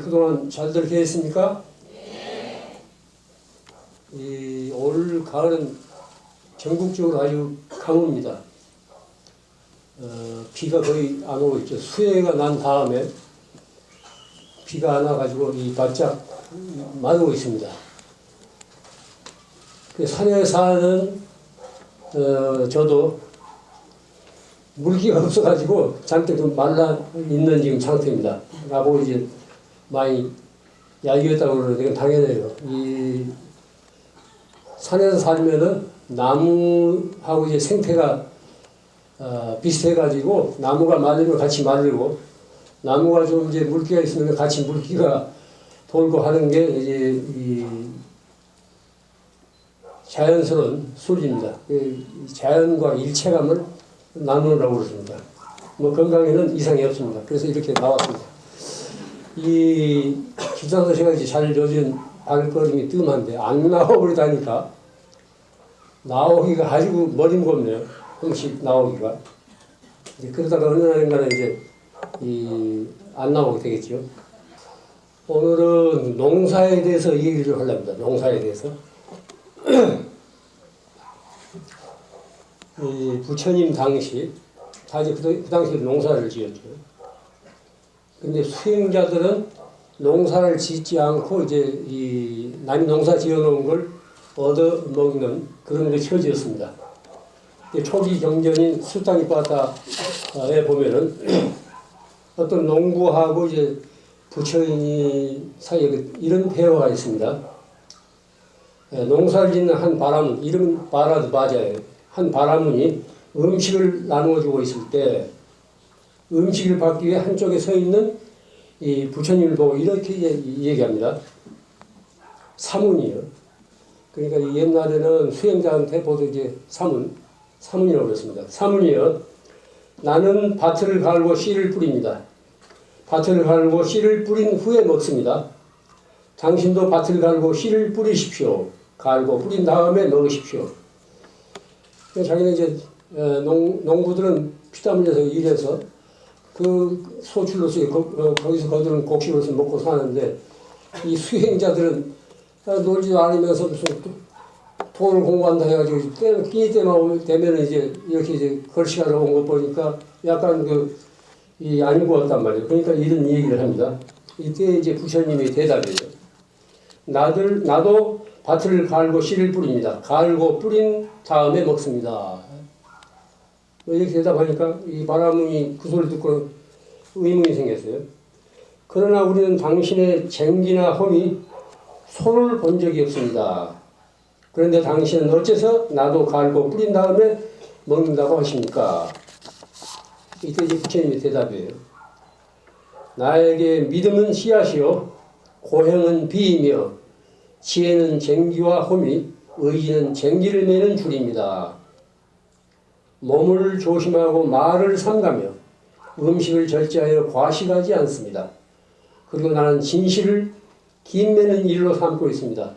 그동안 잘들 계셨습니까? 올 가을은 전국적으로 아주 가뭄입니다. 비가 거의 안 오고 있죠. 수해가 난 다음에 비가 안 와가지고 바짝 마르고 있습니다. 산에 사는 저도 물기가 없어가지고 잔뜩 좀 말라 있는 지금 상태입니다. 나보고 이제 많이 얄미웠다고 그러는데 이건 당연해요. 이 산에서 살면은 나무하고 이제 생태가 비슷해가지고 나무가 마르면 같이 마르고 나무가 좀 이제 물기가 있으면 같이 물기가 돌고 하는 게 이제 이 자연스러운 순리입니다. 자연과 일체감을 나누라고 그러십니다. 뭐 건강에는 이상이 없습니다. 그래서 이렇게 나왔습니다. 이 기상서 제가 이제 잘 요즘 발걸음이 뜸한데 안 나오버리다니까 나오기가 아주 머리 무겁네요. 음식 나오기가. 이제 그러다가 어느 날인가는 이제 안 나오게 되겠죠. 오늘은 농사에 대해서 얘기를 좀 하려합니다. 농사에 대해서. 부처님 당시, 다 이제 그 당시에 농사를 지었죠. 근데 수행자들은 농사를 짓지 않고 이제 남이 농사 지어놓은 걸 얻어 먹는 그런 게 처지였습니다. 초기 경전인 수타니 바다에 보면은 어떤 농부하고 이제 부처님 사이에 이런 대화가 있습니다. 농사를 짓는 한 바라문, 이름은 바라드 바자예요. 한 바라문이 음식을 나누어주고 있을 때 음식을 받기 위해 한쪽에 서 있는 이 부처님을 보고 이렇게 얘기합니다. 사문이요. 그러니까 옛날에는 수행자한테 보도 이제 사문이라고 그랬습니다. 사문이요. 나는 밭을 갈고 씨를 뿌립니다. 밭을 갈고 씨를 뿌린 후에 먹습니다. 당신도 밭을 갈고 씨를 뿌리십시오. 갈고 뿌린 다음에 먹으십시오. 자기는 이제 농부들은 피땀 흘려서 일해서 그 소출로서 거기서 거두는 곡식으로서 먹고 사는데 이 수행자들은 놀지도 않으면서 무슨 돈을 공부한다 해가지고 끼니 때만 되면 이제 이렇게 이제 걸시가를 온 거 보니까 약간 안 구웠단 말이에요. 그러니까 이런 얘기를 합니다. 이때 이제 부처님의 대답이에요. 나도 밭을 갈고 씨를 뿌립니다. 갈고 뿌린 다음에 먹습니다. 이렇게 대답하니까 이 바라문이 그 소리를 듣고 의문이 생겼어요. 그러나 우리는 당신의 쟁기나 험이 손을 본 적이 없습니다. 그런데 당신은 어째서 나도 갈고 뿌린 다음에 먹는다고 하십니까? 이때 이제 부처님의 대답이에요. 나에게 믿음은 씨앗이요 고행은 비이며 지혜는 쟁기와 험이 의지는 쟁기를 매는 줄입니다. 몸을 조심하고 말을 삼가며 음식을 절제하여 과식하지 않습니다. 그리고 나는 진실을 김매는 일로 삼고 있습니다.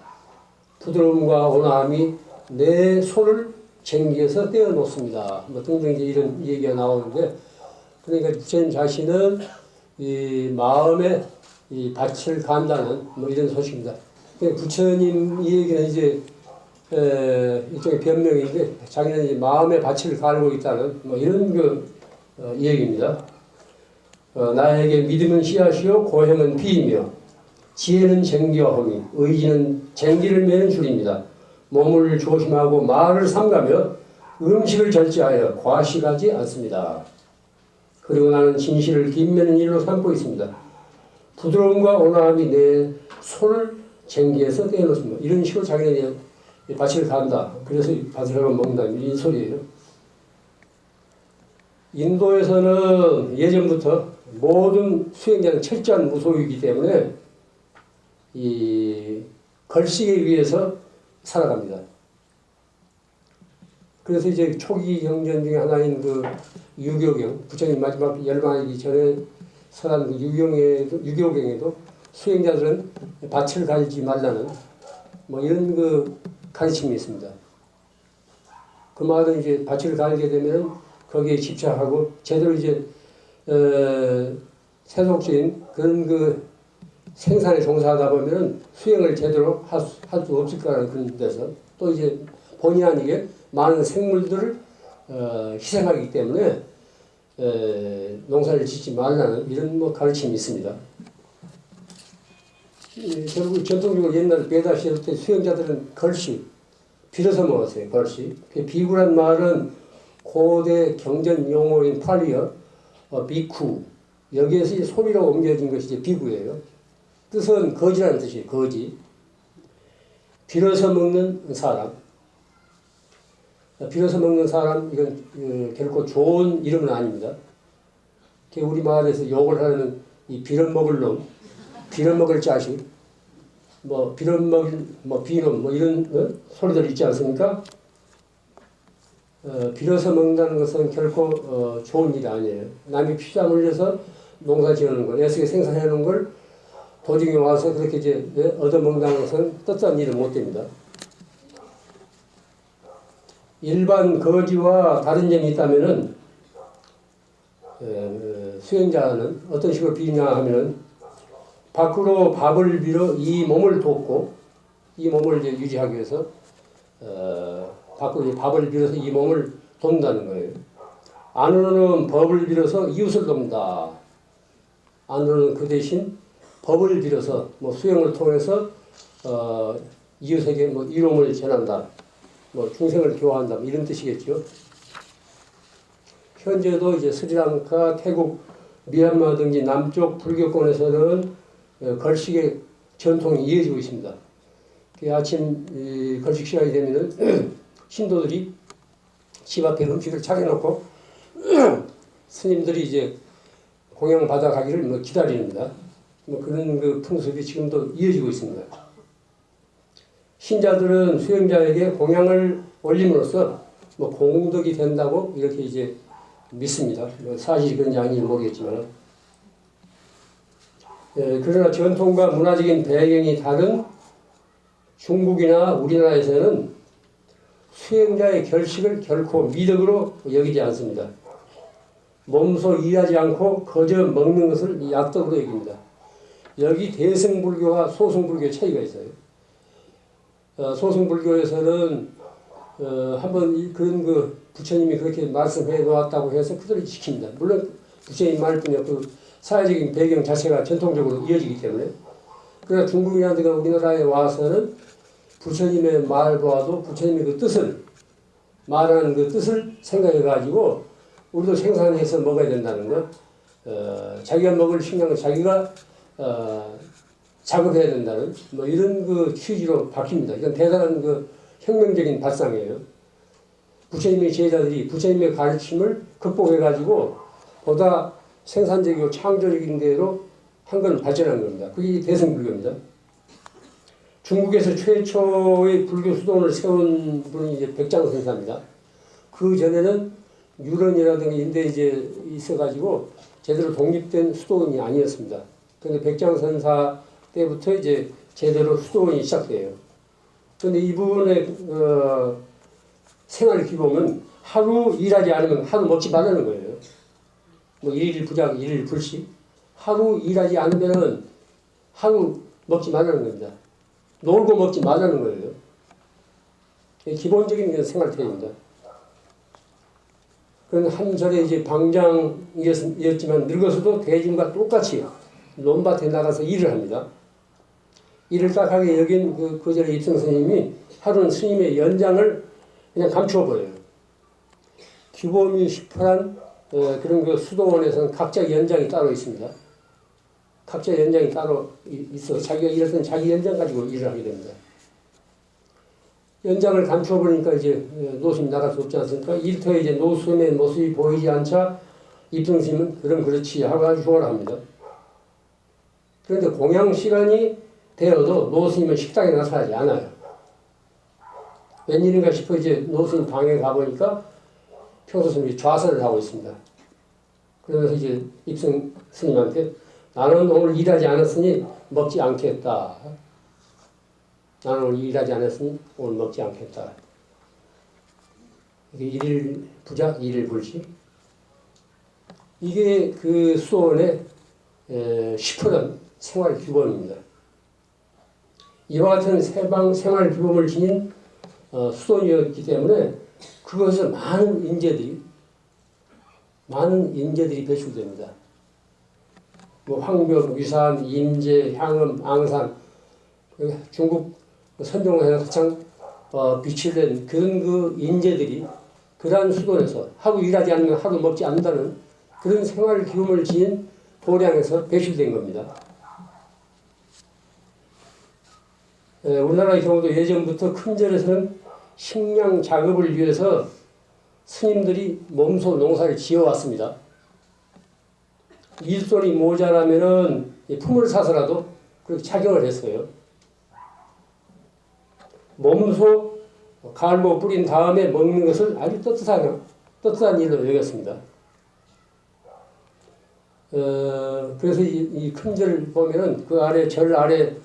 부드러움과 온화함이 내 손을 쟁기에서 떼어놓습니다. 뭐 등등 이제 이런 얘기가 나오는데, 그러니까 부처님 자신은 이 마음에 이 밭을 간다는 뭐 이런 소식입니다. 부처님 이 얘기는 이제 일종의 변명인데 자기는 이제 마음의 밭을 갈고 있다는 뭐 이런 얘기입니다. 나에게 믿음은 씨앗이요 고행은 비이며 지혜는 쟁기와 험이 의지는 쟁기를 매는 줄입니다. 몸을 조심하고 말을 삼가며 음식을 절제하여 과식하지 않습니다. 그리고 나는 진실을 김매는 일로 삼고 있습니다. 부드러움과 온화함이 내 손을 쟁기에서 떼어놓습니다. 이런 식으로 자기는 밭을 간다. 그래서 밭을 하고 먹는다. 이 소리예요. 인도에서는 예전부터 모든 수행자는 철저한 무소유이기 때문에 이 걸식에 위해서 살아갑니다. 그래서 이제 초기 경전 중에 하나인 유교경, 부처님 마지막 열반하기 전에 설한 유교경에도 수행자들은 밭을 갈지 말라는 뭐 이런 가르침이 있습니다. 그 말은 이제 밭을 갈게 되면 거기에 집착하고 제대로 이제 세속적인 그런 생산에 종사하다 보면 수행을 제대로 할 수 없을 거라는 그런 데서 또 이제 본의 아니게 많은 생물들을 희생하기 때문에 농사를 짓지 말라는 이런 뭐 가르침이 있습니다. 결국 전통적으로 옛날 배다 시절 때 수행자들은 걸시, 빌어서 먹었어요. 걸시. 비구란 말은 고대 경전 용어인 팔리어, 비쿠, 여기에서 이제 소리로 옮겨진 것이 이제 비구예요. 뜻은 거지라는 뜻이에요. 거지. 빌어서 먹는 사람. 빌어서 먹는 사람, 이건 결코 좋은 이름은 아닙니다. 우리 마을에서 욕을 하는 이 빌어먹을 놈, 빌어먹을 자식, 뭐 빌어먹을 뭐 비놈 뭐 이런 소리들 있지 않습니까? 빌어서 먹는다는 것은 결코 좋은 일이 아니에요. 남이 피땀 흘려서 농사 지어놓은 걸, 애쓰게 생산해 놓은 걸 도중에 와서 그렇게 이제 얻어먹는다는 것은 뜻한 일은 못 됩니다. 일반 거지와 다른 점이 있다면은 수행자는 어떤 식으로 비냐 하면은 밖으로 밥을 빌어 이 몸을 돕고 이 몸을 이제 유지하기 위해서 밖으로 이제 밥을 빌어서 이 몸을 돕는다는 거예요. 안으로는 법을 빌어서 이웃을 돕는다. 안으로는 그 대신 법을 빌어서 뭐 수행을 통해서 이웃에게 뭐 이로움을 전한다. 뭐 중생을 교화한다. 뭐 이런 뜻이겠죠. 현재도 이제 스리랑카, 태국, 미얀마 등지 남쪽 불교권에서는 걸식의 전통이 이어지고 있습니다. 아침 걸식 시간이 되면은 신도들이 집 앞에 음식을 차려놓고 스님들이 이제 공양 받아가기를 뭐 기다립니다. 뭐 그런 그 풍습이 지금도 이어지고 있습니다. 신자들은 수행자에게 공양을 올림으로써 뭐 공덕이 된다고 이렇게 이제 믿습니다. 뭐 사실이 그런지 아닌지 모르겠지만. 그러나 전통과 문화적인 배경이 다른 중국이나 우리나라에서는 수행자의 결식을 결코 미덕으로 여기지 않습니다. 몸소 일하지 않고 거저 먹는 것을 약덕으로 여깁니다. 여기 대승불교와 소승불교의 차이가 있어요. 소승불교에서는 한번 그런 그 부처님이 그렇게 말씀해 놓았다고 해서 그대로 지킵니다. 물론 부처님 말뿐이 그 사회적인 배경 자체가 전통적으로 이어지기 때문에. 그러나 중국이라든가 우리나라에 와서는 부처님의 말보아도 부처님의 그 뜻을 말하는 그 뜻을 생각해 가지고 우리도 생산해서 먹어야 된다는 것, 자기가 먹을 식량을 자기가 작업해야 된다는 뭐 이런 그 취지로 바뀝니다. 이건 대단한 그 혁명적인 발상이에요. 부처님의 제자들이 부처님의 가르침을 극복해 가지고 보다 생산적이고 창조적인 대로 한 건 발전한 겁니다. 그게 대승불교입니다. 중국에서 최초의 불교 수도원을 세운 분이 이제 백장선사입니다. 그 전에는 유런이라든가 인데 이제 있어가지고 제대로 독립된 수도원이 아니었습니다. 그런데 백장선사 때부터 이제 제대로 수도원이 시작돼요. 그런데 이분의 생활 기본은 하루 일하지 않으면 하루 먹지 말라는 거예요. 뭐 일일 부작, 일일 불식. 하루 일하지 않으면은 하루 먹지 말라는 겁니다. 놀고 먹지 말라는 거예요. 기본적인 생활태입니다. 그런 한 절에 이제 방장이었지만 늙어서도 대중과 똑같이 논밭에 나가서 일을 합니다. 일을 딱하게 여긴 그 절의 입성 스님이 하루는 스님의 연장을 그냥 감추어 버려요. 규범이 시퍼한 그런 그 수도원에서는 각자 연장이 따로 있습니다. 각자 연장이 따로 있어 자기가 일할 때는 자기 연장 가지고 일을 하게 됩니다. 연장을 감추어 버리니까 이제 노스님이 나갈 수 없지 않습니까? 일터에 이제 노스님의 모습이 보이지 않자 입성스님은 그럼 그렇지 하고 아주 휴가를 합니다. 그런데 공양 시간이 되어도 노스님은 식당에 나타나지 않아요. 웬일인가 싶어 이제 노스님 방에 가보니까 평소 스님이 좌선을 하고 있습니다. 그러면서 이제 입성 스님한테 나는 오늘 일하지 않았으니 먹지 않겠다. 나는 오늘 일하지 않았으니 오늘 먹지 않겠다. 이게 일일 부작, 일일 불식. 이게 그 수원의 10% 생활 규범입니다. 이와 같은 생활 규범을 지닌 수도이었기 때문에 그것에서 많은 인재들이 배출됩니다. 뭐 황벽, 위산, 임제, 향음, 앙산, 중국 선종에서 가장 빛을 낸 그런 그 인재들이 그러한 수도에서 하루 일하지 않으면 하루 먹지 않는다는 그런 생활 기움을 지닌 도량에서 배출된 겁니다. 우리나라의 경우도 예전부터 큰절에서는 식량 작업을 위해서 스님들이 몸소 농사를 지어왔습니다. 일손이 모자라면은 품을 사서라도 그렇게 착용을 했어요. 몸소 갈고 뿌린 다음에 먹는 것을 아주 따뜻한 일로 여겼습니다. 그래서 이 큰절 보면은 그 아래 절 아래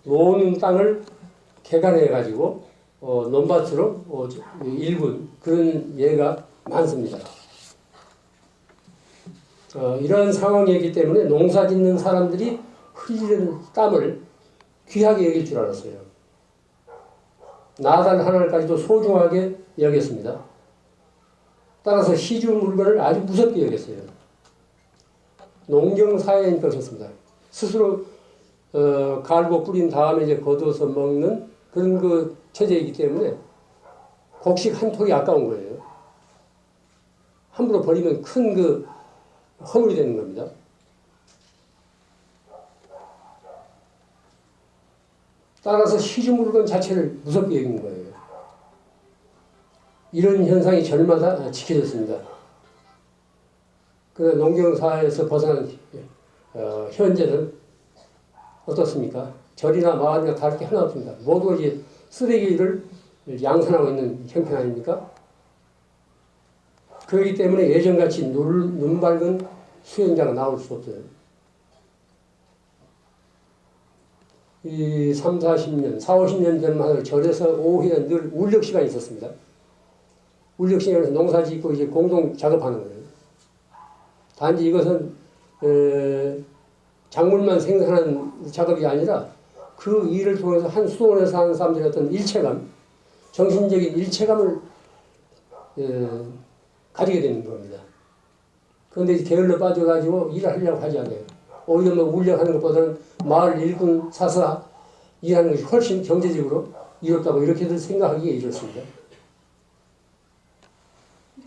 노는 땅을 개간해 가지고 논밭으로 일군 그런 예가 많습니다. 이런 상황이기 때문에 농사 짓는 사람들이 흘리는 땀을 귀하게 여길 줄 알았어요. 나달 하나까지도 소중하게 여겼습니다. 따라서 시중 물건을 아주 무섭게 여겼어요. 농경사회니까 그렇습니다. 스스로 갈고 뿌린 다음에 이제 거두어서 먹는 그런 그 체제이기 때문에 곡식 한 톨이 아까운 거예요. 함부로 버리면 큰 그 허물이 되는 겁니다. 따라서 시중 물건 자체를 무섭게 여긴 거예요. 이런 현상이 절마다 지켜졌습니다. 그 농경사회에서 벗어난 현재는 어떻습니까? 절이나 마을이나 다를 게 하나 없습니다. 모두 이제 쓰레기를 양산하고 있는 형편 아닙니까? 그렇기 때문에 예전같이 눈 밝은 수행자가 나올 수 없어요. 이 30, 40년, 50년 전만 절에서 오후에 늘 울력 시간이 있었습니다. 울력 시간에서 농사 짓고 이제 공동 작업하는 거예요. 단지 이것은 작물만 생산하는 작업이 아니라 그 일을 통해서 한 수원에서 하는 사람들의 어떤 일체감, 정신적인 일체감을 가지게 되는 겁니다. 그런데 이제 게을러 빠져가지고 일을 하려고 하지 않아요. 오히려 뭐 울력하는 것보다는 마을 일꾼 사서 일하는 것이 훨씬 경제적으로 이롭다고 이렇게들 생각하기에 이렇습니다.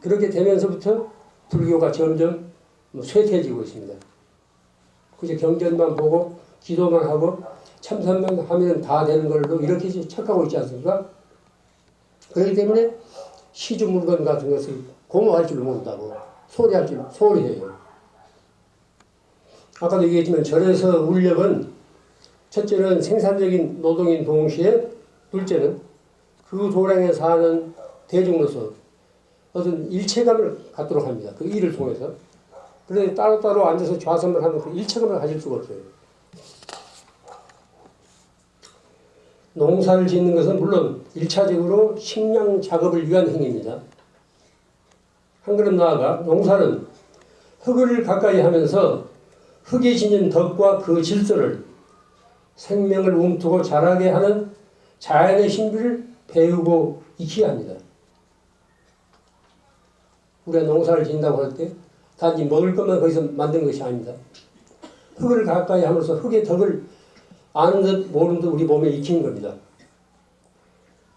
그렇게 되면서부터 불교가 점점 쇠퇴해지고 있습니다. 그저 경전만 보고 기도만 하고 참선만 하면 다 되는 걸로 이렇게 착각하고 있지 않습니까? 그렇기 때문에 시중 물건 같은 것을 공허할 줄 모른다고 소리해요. 아까도 얘기했지만 절에서 울력은 첫째는 생산적인 노동인 동시에 둘째는 그 도량에 사는 대중으로서 어떤 일체감을 갖도록 합니다. 그 일을 통해서. 그런데 따로따로 앉아서 좌선만 하면 그 일체감을 가질 수가 없어요. 농사를 짓는 것은 물론 1차적으로 식량 작업을 위한 행위입니다. 한 걸음 나아가 농사는 흙을 가까이 하면서 흙에 지닌 덕과 그 질서를 생명을 움트고 자라게 하는 자연의 신비를 배우고 익혀야 합니다. 우리가 농사를 짓는다고 할 때 단지 먹을 것만 거기서 만드는 것이 아닙니다. 흙을 가까이 하면서 흙의 덕을 아는 듯 모르는 듯 우리 몸에 익히는 겁니다.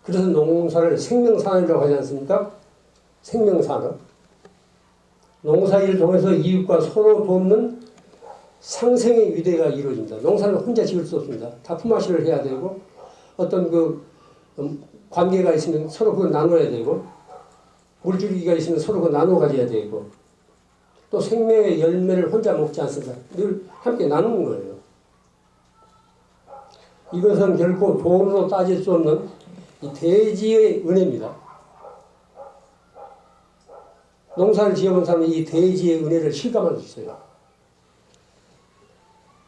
그래서 농사를 생명산업이라고 하지 않습니까? 생명산업. 농사일을 통해서 이웃과 서로 돕는 상생의 위대가 이루어집니다. 농사를 혼자 지을 수 없습니다. 다 품앗이를 해야 되고 어떤 그 관계가 있으면 서로 그걸 나눠야 되고 물줄기가 있으면 서로 그걸 나눠 가져야 되고 또 생명의 열매를 혼자 먹지 않습니다. 늘 함께 나누는 거예요. 이것은 결코 돈으로 따질 수 없는 이 대지의 은혜입니다. 농사를 지어본 사람은 이 대지의 은혜를 실감할 수 있어요.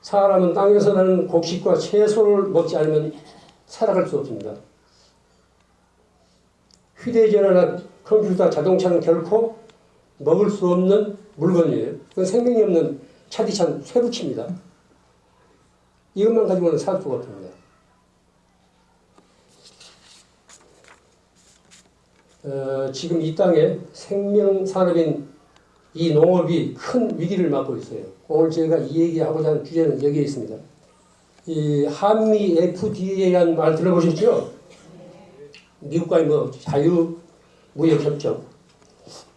사람은 땅에서 나는 곡식과 채소를 먹지 않으면 살아갈 수 없습니다. 휴대전화나 컴퓨터, 자동차는 결코 먹을 수 없는 물건이에요. 그건 생명이 없는 차디찬 쇠붙입니다. 이것만 가지고는 살 수가 없습니다. 지금 이 땅에 생명산업인 이 농업이 큰 위기를 맞고 있어요. 오늘 제가 이 얘기하고자 하는 주제는 여기에 있습니다. 이 한미 FTA라는 말 들어보셨죠? 미국과의 뭐 자유무역협정.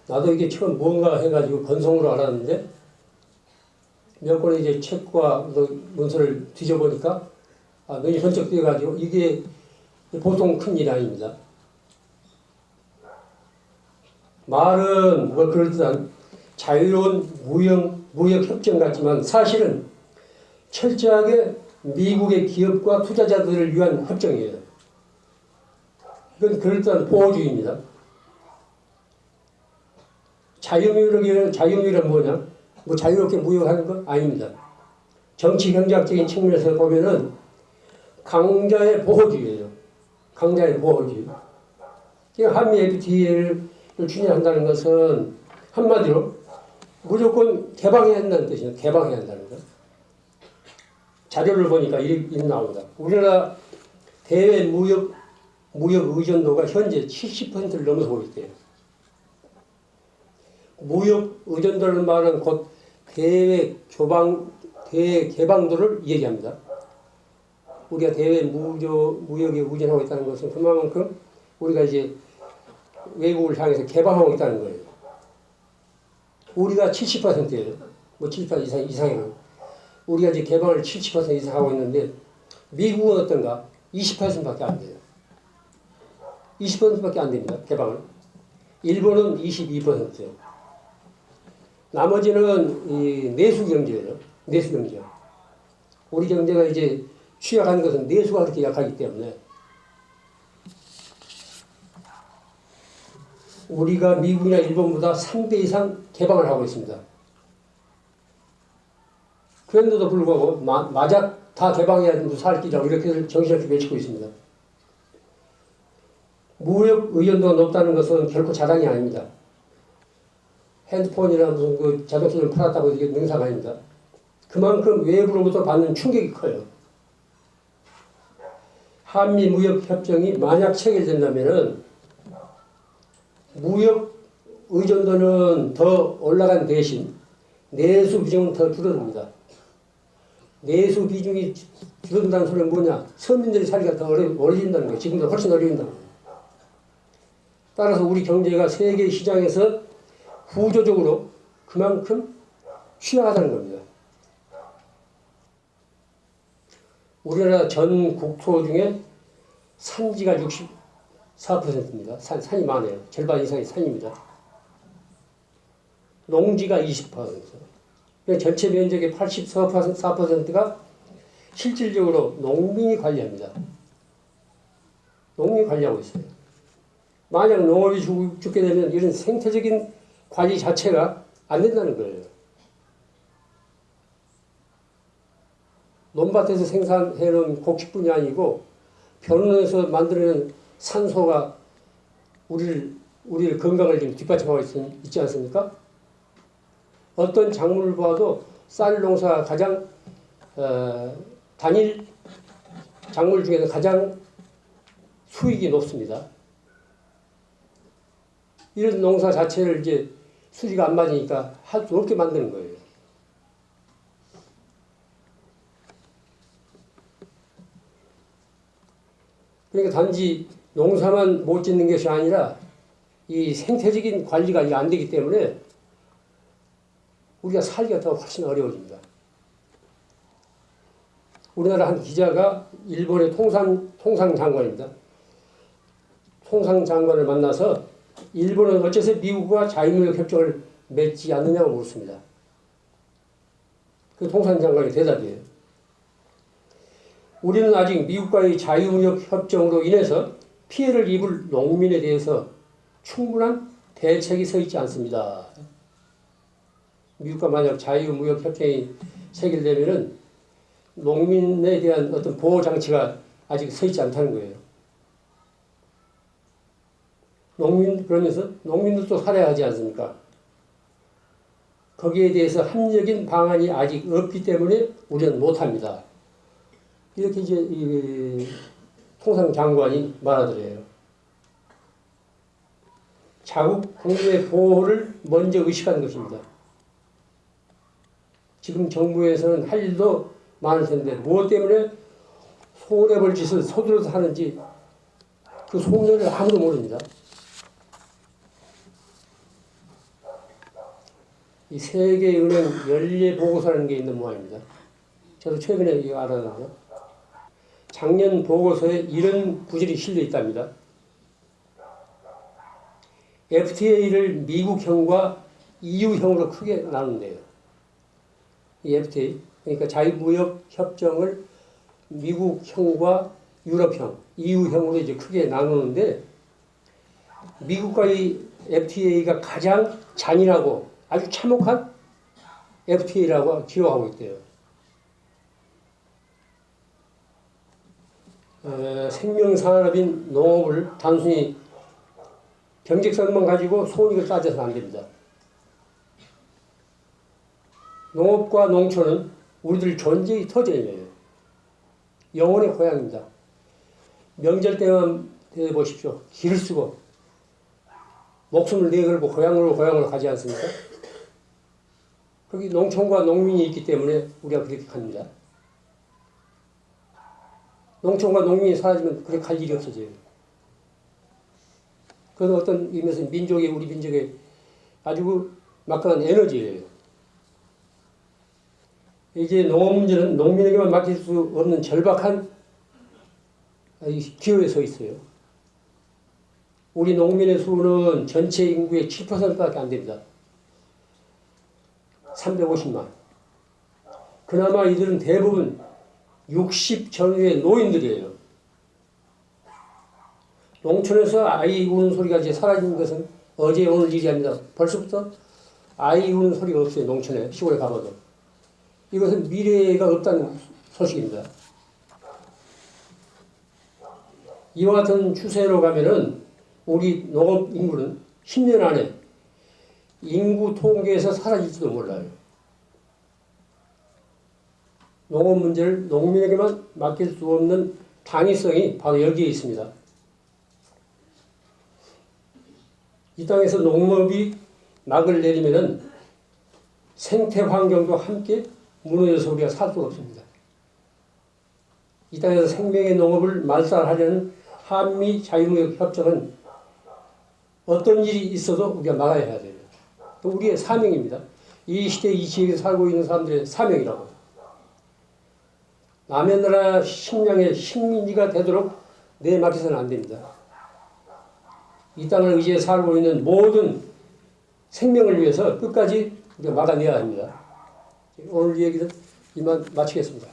나도 이게 처음 뭔가 해가지고 건성으로 알았는데 몇 번의 이제 책과 문서를 뒤져보니까 눈이 번쩍 뜨여가지고 이게 보통 큰 일이 아닙니다. 말은 뭐 그럴듯한 자유로운 무역협정 같지만 사실은 철저하게 미국의 기업과 투자자들을 위한 협정이에요. 이건 그럴듯한 보호주의입니다. 자유무역이란 뭐냐? 뭐 자유롭게 무역하는 거? 아닙니다. 정치 경제학적인 측면에서 보면은 강자의 보호주의예요. 강자의 보호주의. 한미 FTA를 추진한다는 것은 한마디로 무조건 개방해야 한다는 뜻이에요. 개방해야 한다는 거. 자료를 보니까 이렇게 나옵니다. 우리나라 대외 무역 의존도가 현재 70%를 넘어서고 있대요. 무역 의존도라는 말은 곧 대외 개방도를 얘기합니다. 우리가 대외 무역에 의존하고 있다는 것은 그만큼 우리가 이제 외국을 향해서 개방하고 있다는 거예요. 우리가 70%예요. 뭐 70% 이상이에요. 우리가 이제 개방을 70% 이상 하고 있는데 미국은 어떤가? 28%밖에 안 돼요. 20%밖에 안 됩니다. 개방을. 일본은 22%예요. 나머지는 이 내수 경제예요. 내수 경제. 우리 경제가 이제 취약한 것은 내수가 그렇게 약하기 때문에 우리가 미국이나 일본보다 3배 이상 개방을 하고 있습니다. 그런데도 불구하고 마작 다 개방해야 무슨 살 길이라고 이렇게 정신없이 외치고 있습니다. 무역 의존도가 높다는 것은 결코 자랑이 아닙니다. 핸드폰이나 무슨 그 자동차를 팔았다고 이게 능사가 아닙니다. 그만큼 외부로부터 받는 충격이 커요. 한미 무역 협정이 만약 체결된다면은 무역 의존도는 더 올라간 대신 내수 비중은 더 줄어듭니다. 내수 비중이 줄어든다는 소리는 뭐냐? 서민들이 살기가 더 어려진다는 거예요. 지금도 훨씬 어려진다는 거예요. 따라서 우리 경제가 세계 시장에서 구조적으로 그만큼 취약하다는 겁니다. 우리나라 전 국토 중에 산지가 64%입니다. 산이 많아요. 절반 이상이 산입니다. 농지가 20%. 전체 면적의 84%가 실질적으로 농민이 관리합니다. 농민이 관리하고 있어요. 만약 농업이 죽게 되면 이런 생태적인 관리 자체가 안 된다는 거예요. 논밭에서 생산해놓은 곡식뿐이 아니고 변온에서 만들어낸 산소가 우리를 건강을 지금 뒷받침하고 있지 않습니까? 어떤 작물을 봐도 쌀 농사가 가장 단일 작물 중에서 가장 수익이 높습니다. 이런 농사 자체를 이제 수지가 안 맞으니까 할 수 없게 만드는 거예요. 그러니까 단지 농사만 못 짓는 것이 아니라 이 생태적인 관리가 안 되기 때문에 우리가 살기가 더 훨씬 어려워집니다. 우리나라 한 기자가 일본의 통상장관입니다. 통상장관을 만나서 일본은 어째서 미국과 자유무역 협정을 맺지 않느냐고 물었습니다. 그 통상장관의 대답이에요. 우리는 아직 미국과의 자유무역 협정으로 인해서 피해를 입을 농민에 대해서 충분한 대책이 서 있지 않습니다. 미국과 만약 자유무역 협정이 체결되면은 농민에 대한 어떤 보호 장치가 아직 서 있지 않다는 거예요. 그러면서 농민들도 살아야 하지 않습니까? 거기에 대해서 합리적인 방안이 아직 없기 때문에 우리는 못합니다. 이렇게 이제 이 통상장관이 말하더래요. 자국 국민의 보호를 먼저 의식하는 것입니다. 지금 정부에서는 할 일도 많을 텐데 무엇 때문에 손해볼 짓을 서둘러서 하는지 그 속내를 아무도 모릅니다. 이 세계은행 연례보고서라는 게 있는 모양입니다. 저도 최근에 이거 알았는데요. 작년 보고서에 이런 구절이 실려 있답니다. FTA를 미국형과 EU형으로 크게 나눈대요. 이 FTA, 그러니까 자유무역 협정을 미국형과 유럽형, EU형으로 이제 크게 나누는데 미국과의 FTA가 가장 잔인하고 아주 참혹한 FTA라고 기록하고 있대요. 생명산업인 농업을 단순히 경제성만 가지고 손익을 따져서는 안 됩니다. 농업과 농촌은 우리들 존재의 터전이에요. 영혼의 고향입니다. 명절 때만 보십시오. 길을 쓰고 목숨을 내걸고 고향으로 가지 않습니까? 거기 농촌과 농민이 있기 때문에 우리가 그렇게 갑니다. 농촌과 농민이 사라지면 그렇게 갈 일이 없어져요. 그건 어떤 의미에서 우리 민족의 아주 막강한 에너지예요. 이제 농업 문제는 농민에게만 맡길 수 없는 절박한 기로에 서 있어요. 우리 농민의 수는 전체 인구의 7%밖에 안 됩니다. 350만. 그나마 이들은 대부분 60 전후의 노인들이에요. 농촌에서 아이 우는 소리가 이제 사라진 것은 어제 오늘 일이 아니다. 벌써부터 아이 우는 소리가 없어요. 농촌에, 시골에 가봐도. 이것은 미래가 없다는 소식입니다. 이와 같은 추세로 가면은 우리 농업 인구는 10년 안에 인구 통계에서 사라질지도 몰라요. 농업 문제를 농민에게만 맡길 수 없는 당위성이 바로 여기에 있습니다. 이 땅에서 농업이 막을 내리면은 생태 환경도 함께 무너져서 우리가 살 수가 없습니다. 이 땅에서 생명의 농업을 말살하려는 한미 자유무역 협정은 어떤 일이 있어도 우리가 막아야 해야 돼요. 또 우리의 사명입니다. 이 시대 이 지역에 살고 있는 사람들의 사명이라고. 남의 나라 식량의 식민지가 되도록 내맡겨서는 안 됩니다. 이 땅을 의지해 살고 있는 모든 생명을 위해서 끝까지 우리가 막아내야 합니다. 오늘 얘기는 이만 마치겠습니다.